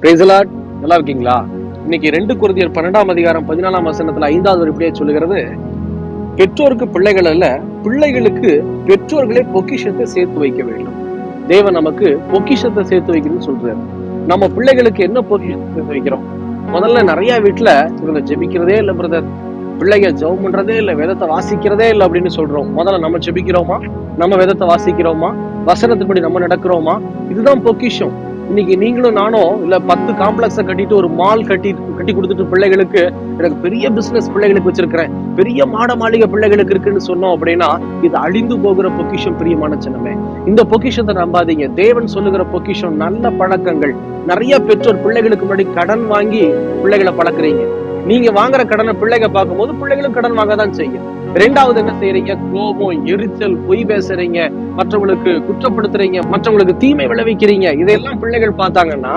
Praise the Lord. நல்லா இருக்கீங்களா? இன்னைக்கு 2 கொரிந்தியர் 12ஆம் அதிகாரம் 14ஆம் வசனத்துல 5வது ஒரு இப்படியே சொல்லுகிறது, பெற்றோருக்கு பிள்ளைகள் அல்ல, பிள்ளைகளுக்கு பெற்றோர்களே பொக்கிஷத்தை சேர்த்து வைக்க வேண்டும். தேவன் நமக்கு பொக்கிஷத்தை சேர்த்து வைக்கணும்னு சொல்றாரு. நம்ம பிள்ளைகளுக்கு என்ன பொக்கிஷத்தை சேர்த்து வைக்கிறோம்? முதல்ல நிறைய வீட்டுல இவங்க ஜெபிக்கிறதே இல்ல பிரதர், பிள்ளைங்க ஜெபம் பண்றதே இல்ல, வேதத்தை வாசிக்கிறதே இல்லை அப்படின்னு சொல்றோம். முதல்ல நம்ம ஜெபிக்கிறோமா? நம்ம வேதத்தை வாசிக்கிறோமா? வசனத்தின்படி நம்ம நடக்கிறோமா? இதுதான் பொக்கிஷம். இன்னைக்கு நீங்களும் நானும் இல்ல 10 காம்ப்ளெக்ஸ கட்டிட்டு ஒரு மால் கட்டி கொடுத்துட்டு பிள்ளைகளுக்கு எனக்கு பெரிய பிசினஸ் பிள்ளைகளுக்கு வச்சிருக்கிறேன், பெரிய மாட மாளிகை பிள்ளைகளுக்கு இருக்குன்னு சொன்னோம் அப்படின்னா இது அழிந்து போகிற பொக்கிஷம். பிரியமான சின்னமே, இந்த பொக்கிஷத்தை நம்பாதீங்க. தேவன் சொல்லுகிற பொக்கிஷம் நல்ல பழக்கங்கள். நிறைய பெற்றோர் பிள்ளைகளுக்கு முன்னாடி கடன் வாங்கி பிள்ளைகளை பழக்கிறீங்க. நீங்க வாங்குற கடனை பிள்ளைங்க பார்க்கும்போது பிள்ளைகளும் கடன் வாங்க தான் செய்யும். 2வது என்ன செய்யறீங்க? கோபம், எரிச்சல், பொய் பேசுறீங்க, மற்றவங்களுக்கு குற்றப்படுத்துறீங்க, மற்றவங்களுக்கு தீமை விளைவிக்கிறீங்க. இதெல்லாம் பிள்ளைகள் பார்த்தாங்கன்னா